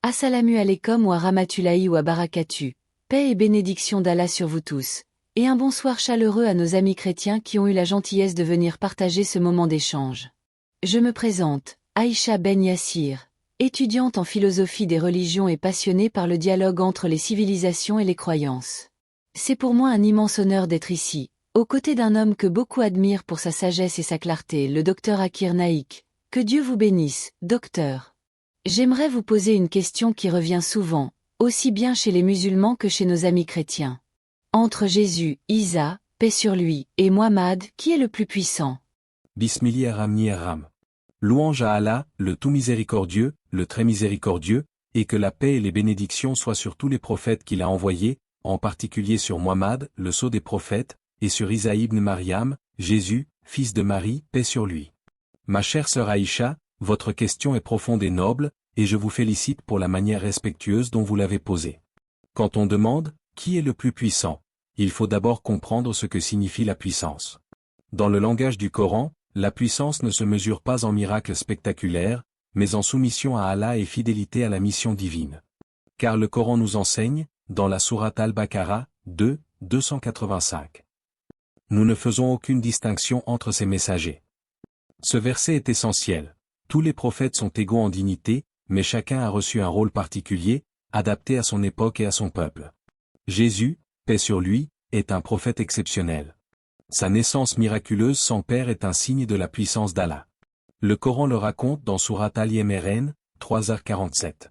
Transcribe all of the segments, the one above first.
Assalamu alaikum wa rahmatulahi wa barakatuh, paix et bénédiction d'Allah sur vous tous, et un bonsoir chaleureux à nos amis chrétiens qui ont eu la gentillesse de venir partager ce moment d'échange. Je me présente, Aïcha Ben Yassir, étudiante en philosophie des religions et passionnée par le dialogue entre les civilisations et les croyances. C'est pour moi un immense honneur d'être ici, aux côtés d'un homme que beaucoup admirent pour sa sagesse et sa clarté, le docteur Akir Naik. Que Dieu vous bénisse, docteur. J'aimerais vous poser une question qui revient souvent, aussi bien chez les musulmans que chez nos amis chrétiens. Entre Jésus, Isa, paix sur lui, et Muhammad, qui est le plus puissant? Bismillahirrahmanirrahim. Louange à Allah, le tout miséricordieux, le très miséricordieux, et que la paix et les bénédictions soient sur tous les prophètes qu'il a envoyés, en particulier sur Muhammad, le sceau des prophètes, et sur Isa ibn Maryam, Jésus, fils de Marie, paix sur lui. Ma chère sœur Aïcha, votre question est profonde et noble, et je vous félicite pour la manière respectueuse dont vous l'avez posée. Quand on demande « qui est le plus puissant ?», il faut d'abord comprendre ce que signifie la puissance. Dans le langage du Coran, la puissance ne se mesure pas en miracles spectaculaires, mais en soumission à Allah et fidélité à la mission divine. Car le Coran nous enseigne, dans la sourate Al-Baqarah, 2, 285. Nous ne faisons aucune distinction entre ces messagers. Ce verset est essentiel. Tous les prophètes sont égaux en dignité, mais chacun a reçu un rôle particulier, adapté à son époque et à son peuple. Jésus, paix sur lui, est un prophète exceptionnel. Sa naissance miraculeuse sans père est un signe de la puissance d'Allah. Le Coran le raconte dans sourate Al-Imran, 3h47.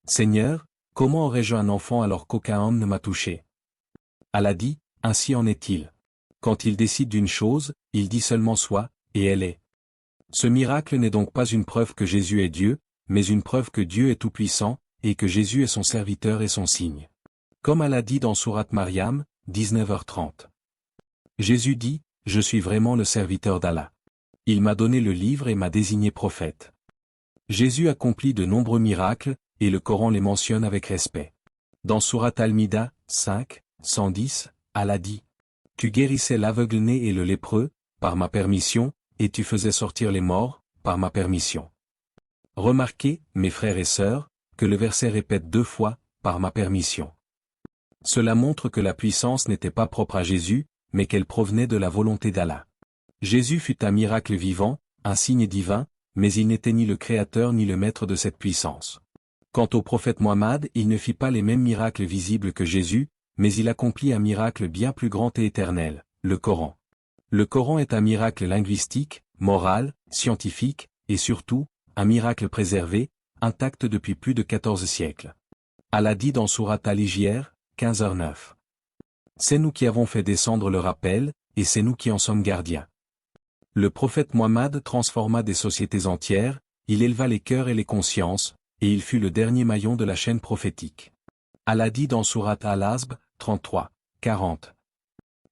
Seigneur, comment aurais-je un enfant alors qu'aucun homme ne m'a touché? Allah dit, ainsi en est-il. Quand il décide d'une chose, il dit seulement soit, et elle est. Ce miracle n'est donc pas une preuve que Jésus est Dieu, mais une preuve que Dieu est tout-puissant, et que Jésus est son serviteur et son signe. Comme Allah dit dans sourate Maryam, 19h30. Jésus dit, je suis vraiment le serviteur d'Allah. Il m'a donné le livre et m'a désigné prophète. Jésus accomplit de nombreux miracles, et le Coran les mentionne avec respect. Dans sourate Al-Mida, 5, 110, Allah dit, tu guérissais l'aveugle-né et le lépreux, par ma permission, et tu faisais sortir les morts, par ma permission. Remarquez, mes frères et sœurs, que le verset répète 2 fois, par ma permission. Cela montre que la puissance n'était pas propre à Jésus, mais qu'elle provenait de la volonté d'Allah. Jésus fut un miracle vivant, un signe divin, mais il n'était ni le créateur ni le maître de cette puissance. Quant au prophète Muhammad, il ne fit pas les mêmes miracles visibles que Jésus, mais il accomplit un miracle bien plus grand et éternel, le Coran. Le Coran est un miracle linguistique, moral, scientifique, et surtout, un miracle préservé, intact depuis plus de 14 siècles. Allah dit dans sourate Al-Hijr, 15h09. C'est nous qui avons fait descendre le rappel, et c'est nous qui en sommes gardiens. Le prophète Muhammad transforma des sociétés entières, il éleva les cœurs et les consciences, et il fut le dernier maillon de la chaîne prophétique. Allah dit dans sourate Al-Asb, 33, 40.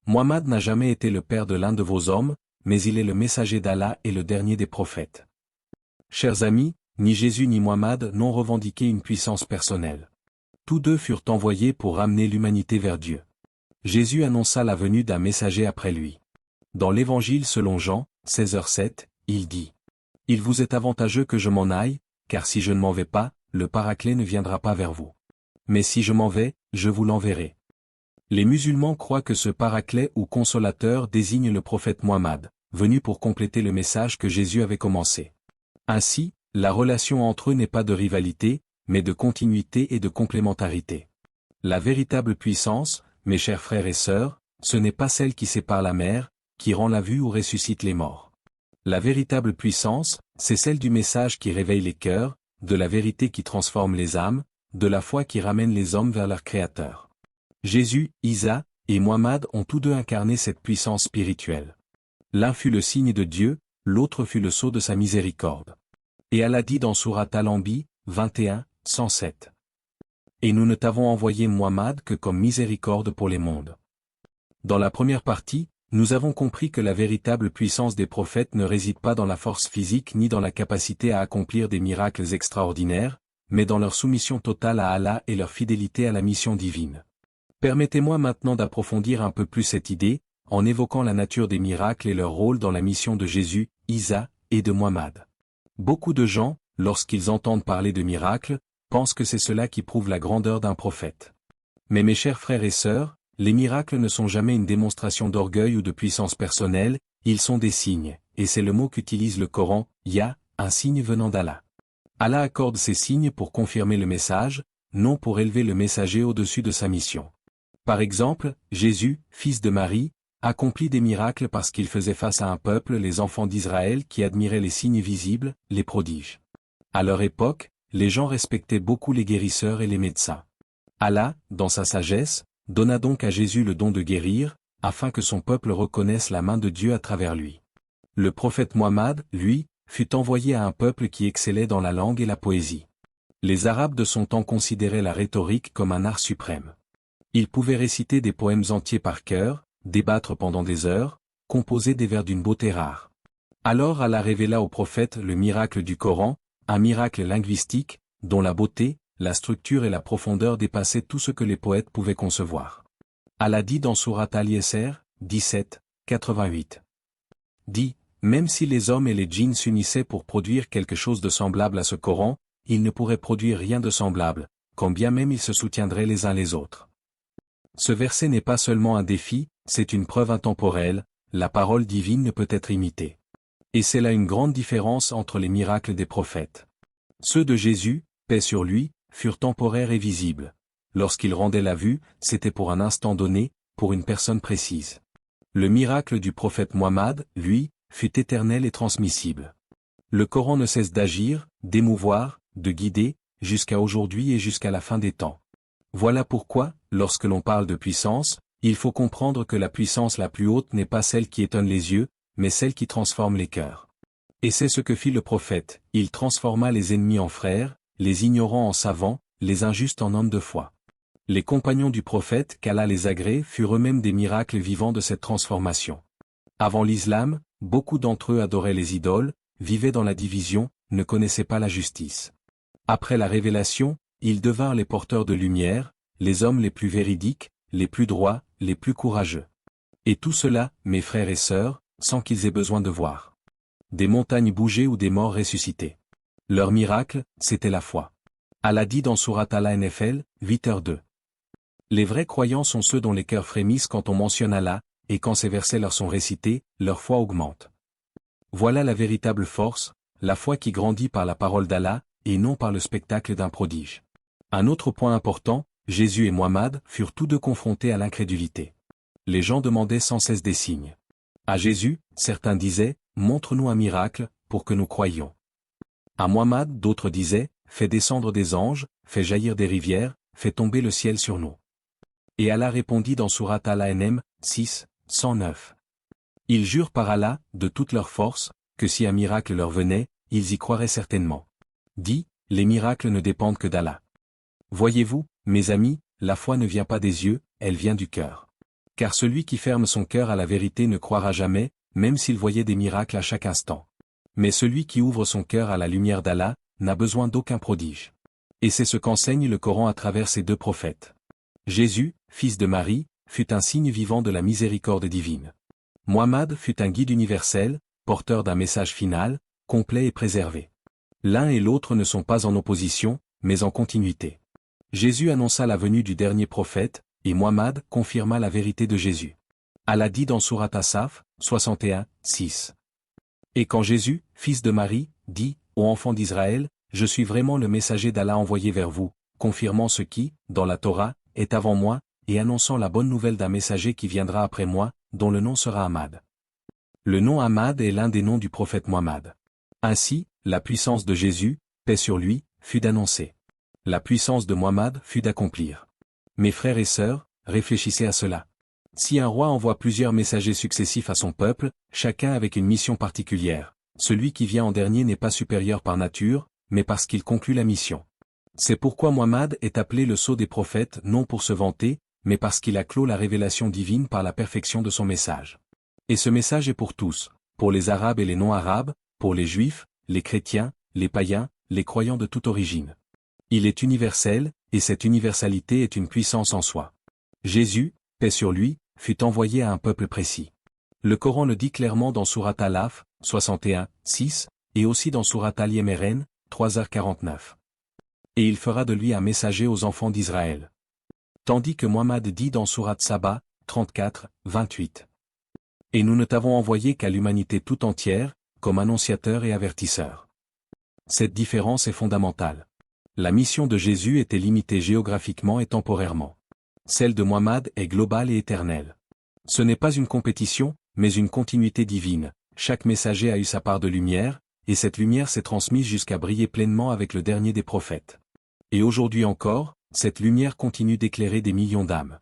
Muhammad n'a jamais été le père de l'un de vos hommes, mais il est le messager d'Allah et le dernier des prophètes. Chers amis, ni Jésus ni Muhammad n'ont revendiqué une puissance personnelle. Tous deux furent envoyés pour ramener l'humanité vers Dieu. Jésus annonça la venue d'un messager après lui. Dans l'Évangile selon Jean, 16h07, il dit « Il vous est avantageux que je m'en aille, car si je ne m'en vais pas, le Paraclet ne viendra pas vers vous. Mais si je m'en vais, je vous l'enverrai. » Les musulmans croient que ce Paraclet ou consolateur désigne le prophète Muhammad, venu pour compléter le message que Jésus avait commencé. Ainsi, la relation entre eux n'est pas de rivalité, mais de continuité et de complémentarité. La véritable puissance, mes chers frères et sœurs, ce n'est pas celle qui sépare la mer, qui rend la vue ou ressuscite les morts. La véritable puissance, c'est celle du message qui réveille les cœurs, de la vérité qui transforme les âmes, de la foi qui ramène les hommes vers leur Créateur. Jésus, Isa, et Muhammad ont tous deux incarné cette puissance spirituelle. L'un fut le signe de Dieu, l'autre fut le sceau de sa miséricorde. Et Allah dit dans sourate Al-Anbi, 21, 107. Et nous ne t'avons envoyé Muhammad que comme miséricorde pour les mondes. Dans la première partie, nous avons compris que la véritable puissance des prophètes ne réside pas dans la force physique ni dans la capacité à accomplir des miracles extraordinaires, mais dans leur soumission totale à Allah et leur fidélité à la mission divine. Permettez-moi maintenant d'approfondir un peu plus cette idée, en évoquant la nature des miracles et leur rôle dans la mission de Jésus, Isa, et de Muhammad. Beaucoup de gens, lorsqu'ils entendent parler de miracles, pensent que c'est cela qui prouve la grandeur d'un prophète. Mais mes chers frères et sœurs, les miracles ne sont jamais une démonstration d'orgueil ou de puissance personnelle, ils sont des signes, et c'est le mot qu'utilise le Coran, ya, un signe venant d'Allah. Allah accorde ces signes pour confirmer le message, non pour élever le messager au-dessus de sa mission. Par exemple, Jésus, fils de Marie, accomplit des miracles parce qu'il faisait face à un peuple, les enfants d'Israël, qui admiraient les signes visibles, les prodiges. À leur époque, les gens respectaient beaucoup les guérisseurs et les médecins. Allah, dans sa sagesse, donna donc à Jésus le don de guérir, afin que son peuple reconnaisse la main de Dieu à travers lui. Le prophète Muhammad, lui, fut envoyé à un peuple qui excellait dans la langue et la poésie. Les Arabes de son temps considéraient la rhétorique comme un art suprême. Ils pouvaient réciter des poèmes entiers par cœur, débattre pendant des heures, composer des vers d'une beauté rare. Alors Allah révéla au prophète le miracle du Coran, un miracle linguistique, dont la beauté, la structure et la profondeur dépassaient tout ce que les poètes pouvaient concevoir. Allah dit dans Sourate Al-Yasr, 17, 88. Dit, même si les hommes et les djinns s'unissaient pour produire quelque chose de semblable à ce Coran, ils ne pourraient produire rien de semblable, quand bien même ils se soutiendraient les uns les autres. Ce verset n'est pas seulement un défi, c'est une preuve intemporelle, la parole divine ne peut être imitée. Et c'est là une grande différence entre les miracles des prophètes. Ceux de Jésus, paix sur lui, furent temporaires et visibles. Lorsqu'il rendait la vue, c'était pour un instant donné, pour une personne précise. Le miracle du prophète Muhammad, lui, fut éternel et transmissible. Le Coran ne cesse d'agir, d'émouvoir, de guider, jusqu'à aujourd'hui et jusqu'à la fin des temps. Voilà pourquoi, lorsque l'on parle de puissance, il faut comprendre que la puissance la plus haute n'est pas celle qui étonne les yeux, mais celle qui transforme les cœurs. Et c'est ce que fit le prophète, il transforma les ennemis en frères, les ignorants en savants, les injustes en hommes de foi. Les compagnons du prophète, qu'Allah les agrée, furent eux-mêmes des miracles vivants de cette transformation. Avant l'islam, beaucoup d'entre eux adoraient les idoles, vivaient dans la division, ne connaissaient pas la justice. Après la révélation, ils devinrent les porteurs de lumière, les hommes les plus véridiques, les plus droits, les plus courageux. Et tout cela, mes frères et sœurs, sans qu'ils aient besoin de voir des montagnes bouger ou des morts ressusciter. Leur miracle, c'était la foi. Allah dit dans Sourate Al-Anfal, 8h2. Les vrais croyants sont ceux dont les cœurs frémissent quand on mentionne Allah, et quand ces versets leur sont récités, leur foi augmente. Voilà la véritable force, la foi qui grandit par la parole d'Allah, et non par le spectacle d'un prodige. Un autre point important, Jésus et Muhammad furent tous deux confrontés à l'incrédulité. Les gens demandaient sans cesse des signes. À Jésus, certains disaient, montre-nous un miracle, pour que nous croyions. À Muhammad, d'autres disaient, fais descendre des anges, fais jaillir des rivières, fais tomber le ciel sur nous. Et Allah répondit dans Sourate Al-An'am, 6, 109. Ils jurent par Allah, de toute leur force, que si un miracle leur venait, ils y croiraient certainement. Dit, les miracles ne dépendent que d'Allah. Voyez-vous, mes amis, la foi ne vient pas des yeux, elle vient du cœur. Car celui qui ferme son cœur à la vérité ne croira jamais, même s'il voyait des miracles à chaque instant. Mais celui qui ouvre son cœur à la lumière d'Allah, n'a besoin d'aucun prodige. Et c'est ce qu'enseigne le Coran à travers ces deux prophètes. Jésus, fils de Marie, fut un signe vivant de la miséricorde divine. Muhammad fut un guide universel, porteur d'un message final, complet et préservé. L'un et l'autre ne sont pas en opposition, mais en continuité. Jésus annonça la venue du dernier prophète, et Muhammad confirma la vérité de Jésus. Allah dit dans Sourate As-Saf, 61, 6. Et quand Jésus, fils de Marie, dit, ô enfants d'Israël, je suis vraiment le messager d'Allah envoyé vers vous, confirmant ce qui, dans la Torah, est avant moi, et annonçant la bonne nouvelle d'un messager qui viendra après moi, dont le nom sera Ahmad. Le nom Ahmad est l'un des noms du prophète Muhammad. Ainsi, la puissance de Jésus, paix sur lui, fut d'annoncer. La puissance de Muhammad fut d'accomplir. Mes frères et sœurs, réfléchissez à cela. Si un roi envoie plusieurs messagers successifs à son peuple, chacun avec une mission particulière, celui qui vient en dernier n'est pas supérieur par nature, mais parce qu'il conclut la mission. C'est pourquoi Muhammad est appelé le sceau des prophètes non pour se vanter, mais parce qu'il a clos la révélation divine par la perfection de son message. Et ce message est pour tous, pour les Arabes et les non-Arabes, pour les Juifs, les chrétiens, les païens, les croyants de toute origine. Il est universel, et cette universalité est une puissance en soi. Jésus, paix sur lui, fut envoyé à un peuple précis. Le Coran le dit clairement dans Sourate Al-Af, 61, 6, et aussi dans Sourate Al-Imran, 3h49. Et il fera de lui un messager aux enfants d'Israël. Tandis que Muhammad dit dans Sourate Saba, 34, 28. Et nous ne t'avons envoyé qu'à l'humanité tout entière, comme annonciateur et avertisseur. Cette différence est fondamentale. La mission de Jésus était limitée géographiquement et temporairement. Celle de Muhammad est globale et éternelle. Ce n'est pas une compétition, mais une continuité divine. Chaque messager a eu sa part de lumière, et cette lumière s'est transmise jusqu'à briller pleinement avec le dernier des prophètes. Et aujourd'hui encore, cette lumière continue d'éclairer des millions d'âmes.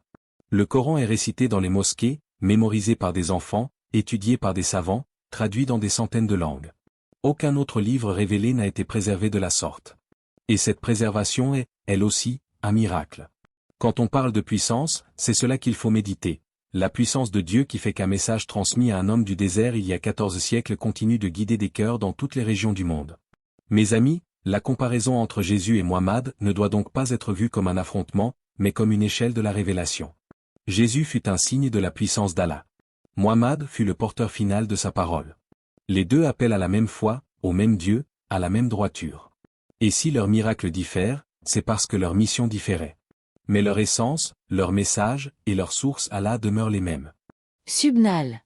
Le Coran est récité dans les mosquées, mémorisé par des enfants, étudié par des savants, traduit dans des centaines de langues. Aucun autre livre révélé n'a été préservé de la sorte. Et cette préservation est, elle aussi, un miracle. Quand on parle de puissance, c'est cela qu'il faut méditer. La puissance de Dieu qui fait qu'un message transmis à un homme du désert il y a 14 siècles continue de guider des cœurs dans toutes les régions du monde. Mes amis, la comparaison entre Jésus et Muhammad ne doit donc pas être vue comme un affrontement, mais comme une échelle de la révélation. Jésus fut un signe de la puissance d'Allah. Muhammad fut le porteur final de sa parole. Les deux appellent à la même foi, au même Dieu, à la même droiture. Et si leurs miracles diffèrent, c'est parce que leur mission différait. Mais leur essence, leur message, et leur source Allah demeurent les mêmes. Subnal.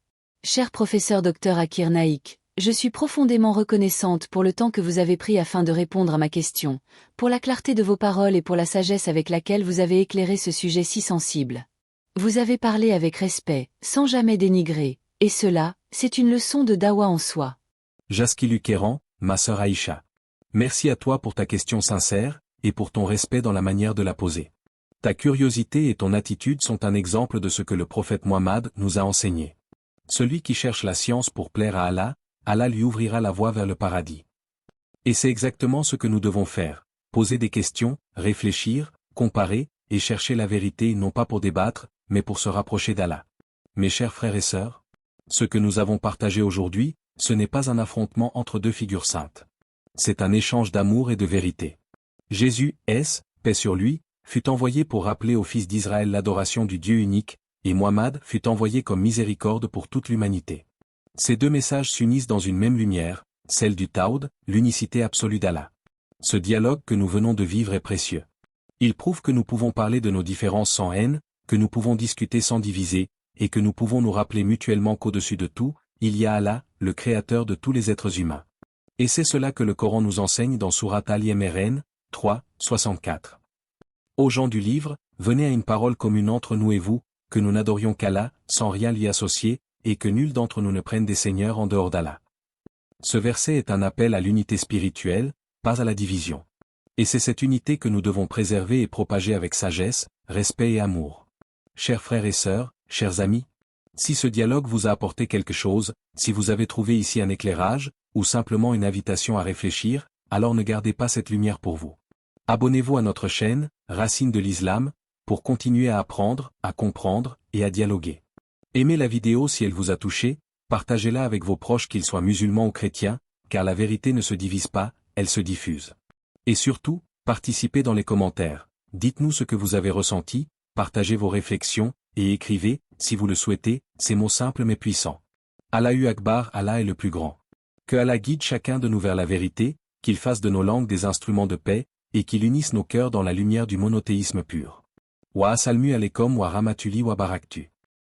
Cher professeur Dr Akir Naik, je suis profondément reconnaissante pour le temps que vous avez pris afin de répondre à ma question, pour la clarté de vos paroles et pour la sagesse avec laquelle vous avez éclairé ce sujet si sensible. Vous avez parlé avec respect, sans jamais dénigrer, et cela, c'est une leçon de dawa en soi. Jaskilu Kéran, ma sœur Aïcha. Merci à toi pour ta question sincère, et pour ton respect dans la manière de la poser. Ta curiosité et ton attitude sont un exemple de ce que le prophète Muhammad nous a enseigné. Celui qui cherche la science pour plaire à Allah, Allah lui ouvrira la voie vers le paradis. Et c'est exactement ce que nous devons faire, poser des questions, réfléchir, comparer, et chercher la vérité non pas pour débattre, mais pour se rapprocher d'Allah. Mes chers frères et sœurs, ce que nous avons partagé aujourd'hui, ce n'est pas un affrontement entre deux figures saintes. C'est un échange d'amour et de vérité. Jésus, paix sur lui, fut envoyé pour rappeler aux fils d'Israël l'adoration du Dieu unique, et Muhammad fut envoyé comme miséricorde pour toute l'humanité. Ces deux messages s'unissent dans une même lumière, celle du Tawhid, l'unicité absolue d'Allah. Ce dialogue que nous venons de vivre est précieux. Il prouve que nous pouvons parler de nos différences sans haine, que nous pouvons discuter sans diviser, et que nous pouvons nous rappeler mutuellement qu'au-dessus de tout, il y a Allah, le Créateur de tous les êtres humains. Et c'est cela que le Coran nous enseigne dans Sourate Al-Imran, 3, 64. Ô gens du livre, venez à une parole commune entre nous et vous, que nous n'adorions qu'Allah, sans rien lui associer, et que nul d'entre nous ne prenne des seigneurs en dehors d'Allah. Ce verset est un appel à l'unité spirituelle, pas à la division. Et c'est cette unité que nous devons préserver et propager avec sagesse, respect et amour. Chers frères et sœurs, chers amis, si ce dialogue vous a apporté quelque chose, si vous avez trouvé ici un éclairage, ou simplement une invitation à réfléchir, alors ne gardez pas cette lumière pour vous. Abonnez-vous à notre chaîne, Racines de l'Islam, pour continuer à apprendre, à comprendre, et à dialoguer. Aimez la vidéo si elle vous a touché, partagez-la avec vos proches qu'ils soient musulmans ou chrétiens, car la vérité ne se divise pas, elle se diffuse. Et surtout, participez dans les commentaires, dites-nous ce que vous avez ressenti, partagez vos réflexions, et écrivez, si vous le souhaitez, ces mots simples mais puissants. Allahu Akbar, Allah est le plus grand. Que Allah guide chacun de nous vers la vérité, qu'il fasse de nos langues des instruments de paix, et qu'il unisse nos cœurs dans la lumière du monothéisme pur. Wa asalmu alaikum wa rahmatullah wa barakatuh.